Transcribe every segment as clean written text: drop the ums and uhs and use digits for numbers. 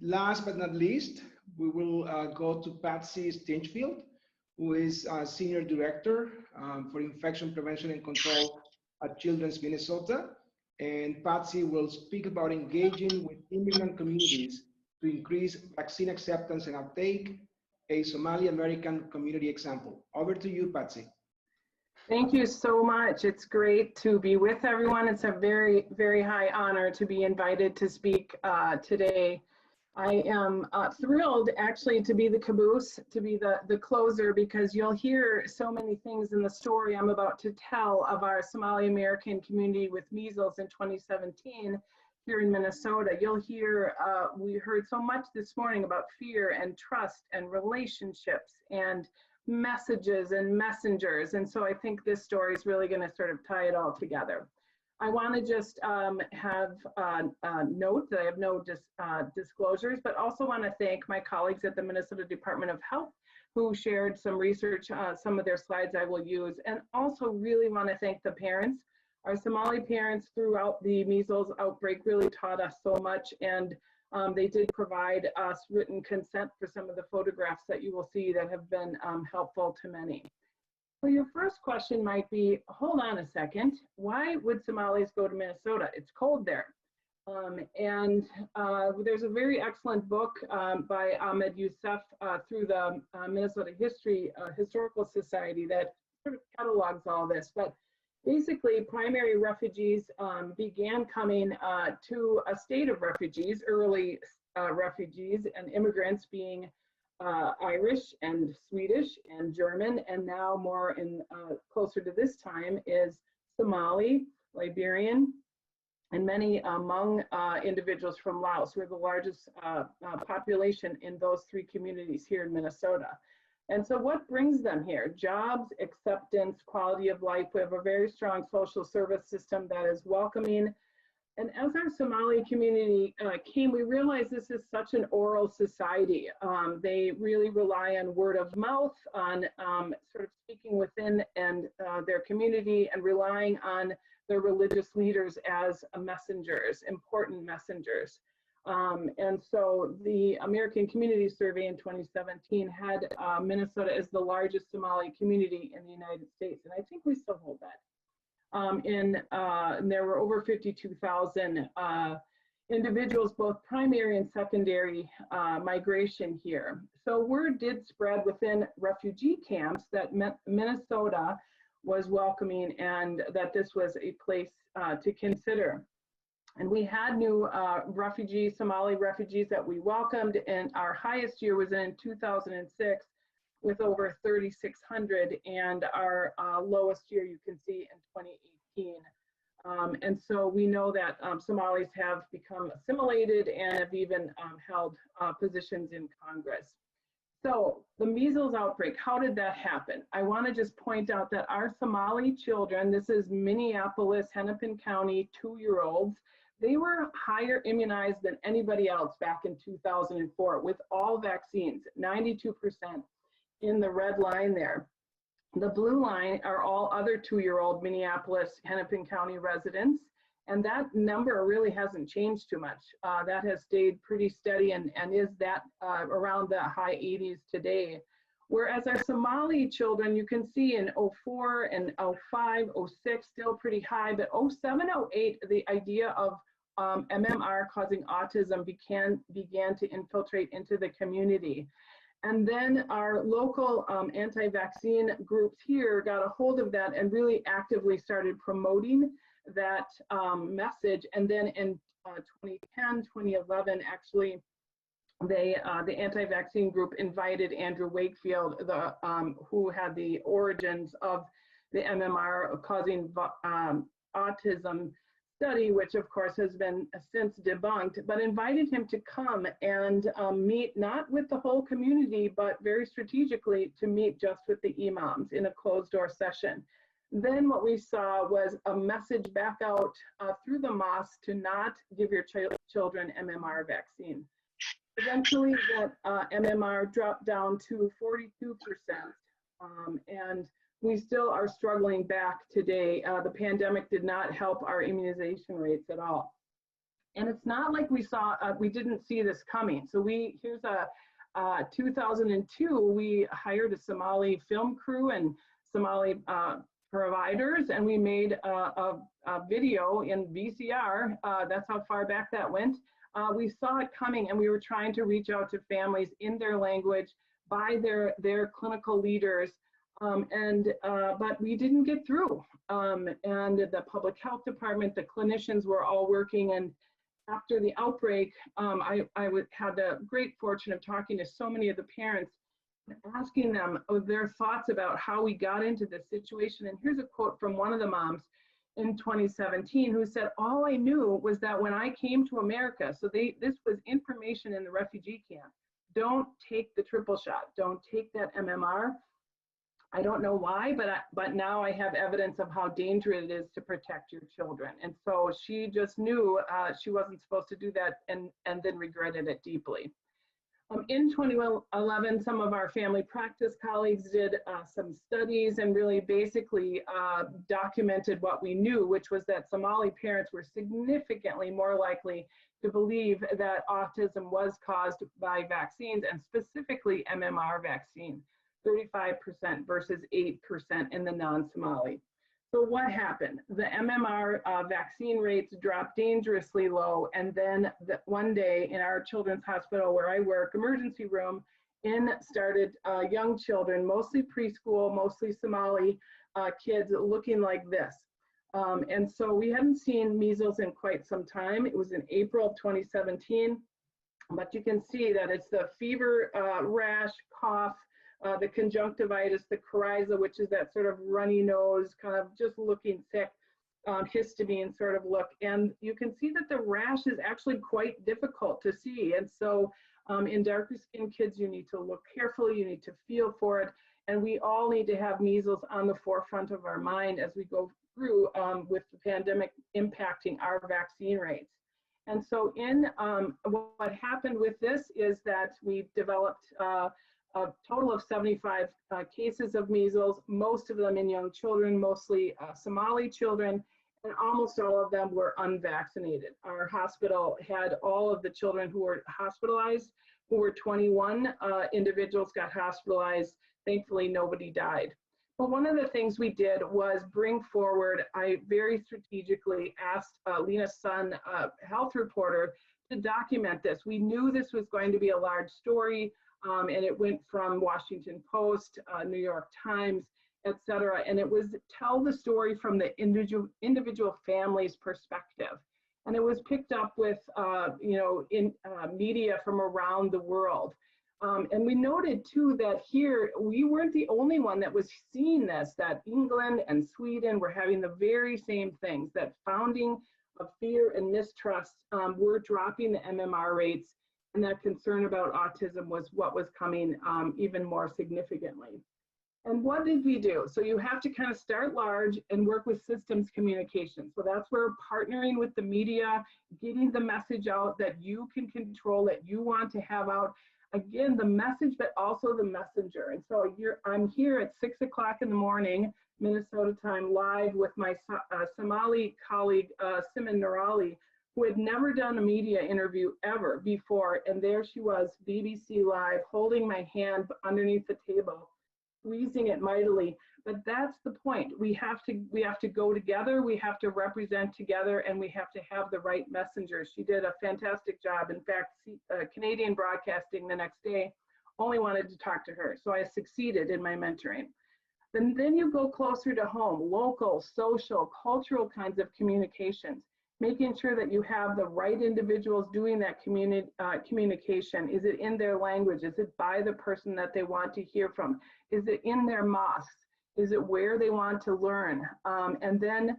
Last but not least, we will go to PATSY STINCHFIELD, who is Senior Director for Infection Prevention and Control at Children's Minnesota. And PATSY will speak about engaging with immigrant communities to increase vaccine acceptance and uptake, a Somali-American community example. Over to you, PATSY. Thank you so much. It's great to be with everyone. It's a very, very high honor to be invited to speak today. I am thrilled actually to be the caboose, to be the closer, because you'll hear so many things in the story I'm about to tell of our Somali-American community with measles in 2017 here in Minnesota. You'll hear, we heard so much this morning about fear and trust and relationships and messages and messengers. And so I think this story is really going to sort of tie it all together. I want to just have note that I have no disclosures, but also want to thank my colleagues at the Minnesota Department of Health who shared some research, some of their slides I will use, and also really want to thank the parents. Our Somali parents throughout the measles outbreak really taught us so much, and they did provide us written consent for some of the photographs that you will see that have been helpful to many. So your first question might be, hold on a second, why would Somalis go to Minnesota? It's cold there. There's a very excellent book by Ahmed Youssef through the Minnesota Historical Society that sort of catalogs all this. But basically, primary refugees began coming to a state of refugees, early refugees and immigrants being Irish and Swedish and German, and now more in closer to this time is Somali, Liberian, and many Hmong individuals from Laos. We're the largest population in those three communities here in Minnesota. And so what brings them here? Jobs, acceptance, quality of life. We have a very strong social service system that is welcoming. And as our Somali community came, we realized this is such an oral society. They really rely on word of mouth, on sort of speaking within and their community, and relying on their religious leaders as messengers, important messengers. And so the American Community Survey in 2017 had Minnesota as the largest Somali community in the United States, and I think we still hold that. And there were over 52,000 individuals, both primary and secondary migration here. So word did spread within refugee camps that Minnesota was welcoming and that this was a place to consider. And we had new Somali refugees that we welcomed, and our highest year was in 2006 with over 3,600, and our lowest year you can see in 2018. And so we know that Somalis have become assimilated and have even held positions in Congress. So the measles outbreak, how did that happen? I want to just point out that our Somali children, this is Minneapolis, Hennepin County, 2-year-olds, they were higher immunized than anybody else back in 2004 with all vaccines, 92% in the red line there. The blue line are all other 2-year-old Minneapolis, Hennepin County residents, and that number really hasn't changed too much. That has stayed pretty steady and is that around the high 80s today. Whereas our Somali children, you can see in 04 and 05, 06, still pretty high, but 07, 08, the idea of MMR causing autism began to infiltrate into the community. And then our local anti-vaccine groups here got a hold of that and really actively started promoting that message. And then in 2010, 2011, actually, the anti-vaccine group invited Andrew Wakefield, who had the origins of the MMR causing autism study, which of course has been since debunked, but invited him to come and meet not with the whole community, but very strategically to meet just with the imams in a closed door session. Then what we saw was a message back out through the mosque to not give your children MMR vaccine. Eventually that MMR dropped down to 42%, and we still are struggling back today. The pandemic did not help our immunization rates at all. And it's not like we didn't see this coming. So here's a 2002, we hired a Somali film crew and Somali providers, and we made a video in VCR. That's how far back that went. We saw it coming, and we were trying to reach out to families in their language by their clinical leaders, but we didn't get through. And the public health department, the clinicians were all working, and after the outbreak, I had the great fortune of talking to so many of the parents, asking them their thoughts about how we got into this situation. And here's a quote from one of the moms in 2017 who said, "All I knew was that when I came to America," so this was information in the refugee camp, "don't take the triple shot, don't take that MMR. I don't know why, but now I have evidence of how dangerous it is to protect your children." And so she just knew she wasn't supposed to do that, and then regretted it deeply. In 2011, some of our family practice colleagues did some studies and really basically documented what we knew, which was that Somali parents were significantly more likely to believe that autism was caused by vaccines, and specifically MMR vaccine. 35% versus 8% in the non-Somali. So what happened? The MMR vaccine rates dropped dangerously low, and then one day in our children's hospital where I work, emergency room, in started young children, mostly preschool, mostly Somali kids looking like this. And so we hadn't seen measles in quite some time. It was in April of 2017, but you can see that it's the fever, rash, cough, the conjunctivitis, the coryza, which is that sort of runny nose, kind of just looking sick, histamine sort of look. And you can see that the rash is actually quite difficult to see. And so in darker skinned kids, you need to look carefully, you need to feel for it. And we all need to have measles on the forefront of our mind as we go through with the pandemic impacting our vaccine rates. And so what happened with this is that we developed a total of 75 cases of measles, most of them in young children, mostly Somali children, and almost all of them were unvaccinated. Our hospital had all of the children who were hospitalized, who were 21 individuals got hospitalized. Thankfully, nobody died. But one of the things we did was bring forward, I very strategically asked Lena Sun, health reporter, to document this. We knew this was going to be a large story. And it went from Washington Post, New York Times, et cetera. And it was tell the story from the individual family's perspective. And it was picked up with, in media from around the world. And we noted too that here, we weren't the only one that was seeing this, that England and Sweden were having the very same things, that founding of fear and mistrust were dropping the MMR rates, and that concern about autism was what was coming even more significantly. And what did we do? So you have to kind of start large and work with systems communication. So that's where partnering with the media, getting the message out that you can control, that you want to have out. Again, the message, but also the messenger. And so I'm here at 6 o'clock in the morning, Minnesota time, live with my Somali colleague, Simon Nurali, who had never done a media interview ever before. And there she was, BBC Live, holding my hand underneath the table, squeezing it mightily. But that's the point. We have to go together, we have to represent together, and we have to have the right messengers. She did a fantastic job. In fact, Canadian Broadcasting the next day only wanted to talk to her. So I succeeded in my mentoring. Then you go closer to home, local, social, cultural kinds of communications, making sure that you have the right individuals doing that communication. Is it in their language? Is it by the person that they want to hear from? Is it in their mosques? Is it where they want to learn? And then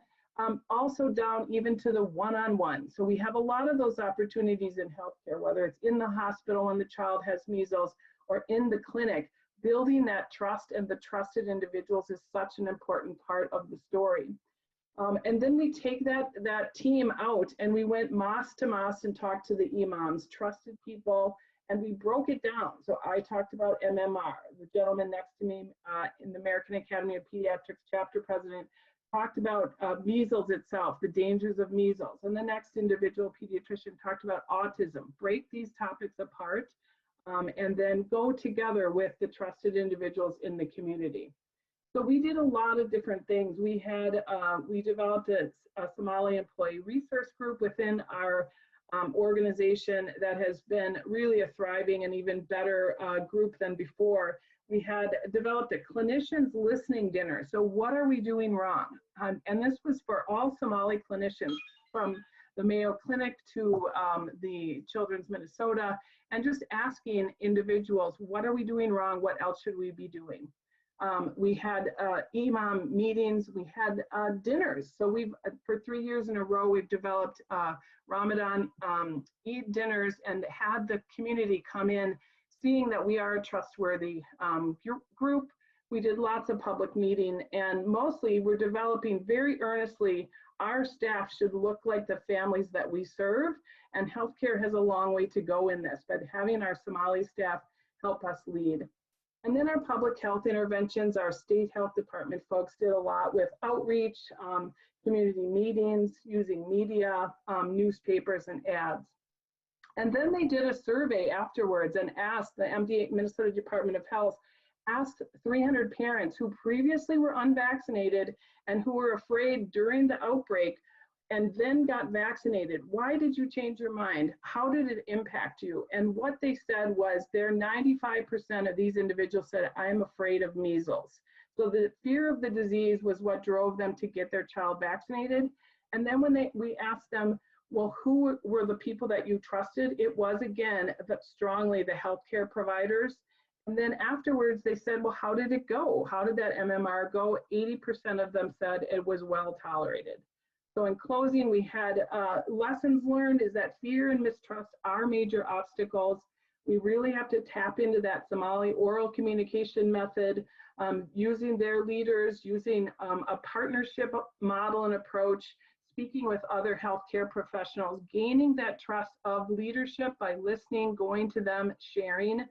also down even to the one-on-one. So we have a lot of those opportunities in healthcare, whether it's in the hospital when the child has measles or in the clinic. Building that trust and the trusted individuals is such an important part of the story. And then we take that team out and we went mosque to mosque and talked to the imams, trusted people, and we broke it down. So I talked about MMR. The gentleman next to me in the American Academy of Pediatrics chapter president talked about measles itself, the dangers of measles. And the next individual pediatrician talked about autism. Break these topics apart and then go together with the trusted individuals in the community. So we did a lot of different things. We developed a Somali employee resource group within our organization that has been really a thriving and even better group than before. We had developed a clinicians listening dinner. So what are we doing wrong? And this was for all Somali clinicians, from the Mayo Clinic to the Children's Minnesota, and just asking individuals, what are we doing wrong? What else should we be doing? We had imam meetings, we had dinners. So we've, for 3 years in a row, we've developed Ramadan Eid dinners and had the community come in, seeing that we are a trustworthy group. We did lots of public meeting, and mostly we're developing very earnestly, our staff should look like the families that we serve, and healthcare has a long way to go in this, but having our Somali staff help us lead. And then our public health interventions, our state health department folks did a lot with outreach, community meetings, using media, newspapers, and ads. And then they did a survey afterwards and asked, the MD Minnesota Department of Health asked 300 parents who previously were unvaccinated and who were afraid during the outbreak and then got vaccinated. Why did you change your mind? How did it impact you? And what they said was 95% of these individuals said, I am afraid of measles. So the fear of the disease was what drove them to get their child vaccinated. And then when we asked them, well, who were the people that you trusted? It was, again, strongly the healthcare providers. And then afterwards, they said, well, how did it go? How did that MMR go? 80% of them said it was well tolerated. So in closing, we had lessons learned is that fear and mistrust are major obstacles. We really have to tap into that Somali oral communication method, using their leaders, using a partnership model and approach, speaking with other healthcare professionals, gaining that trust of leadership by listening, going to them, sharing,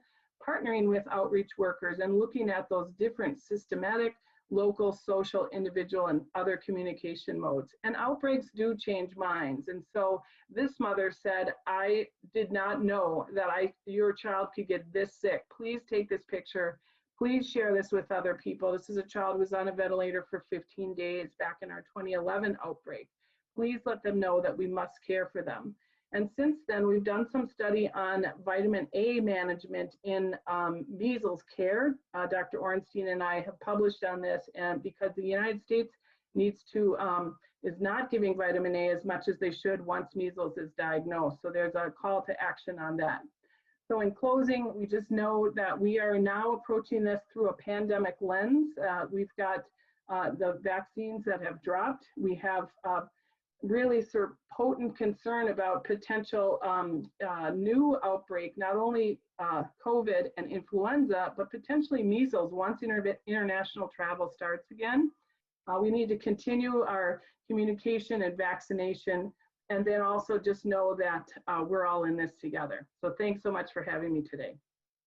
partnering with outreach workers, and looking at those different systematic, local, social, individual, and other communication modes. And outbreaks do change minds. And so this mother said, I did not know that your child could get this sick. Please take this picture. Please share this with other people. This is a child who was on a ventilator for 15 days back in our 2011 outbreak. Please let them know that we must care for them. And since then, we've done some study on vitamin A management in measles care. Dr. Ornstein and I have published on this, and because the United States needs to, is not giving vitamin A as much as they should once measles is diagnosed. So there's a call to action on that. So in closing, we just know that we are now approaching this through a pandemic lens. We've got the vaccines that have dropped. We have really sort of potent concern about potential new outbreak, not only COVID and influenza, but potentially measles once international travel starts again. We need to continue our communication and vaccination, and then also just know that we're all in this together. So thanks so much for having me today.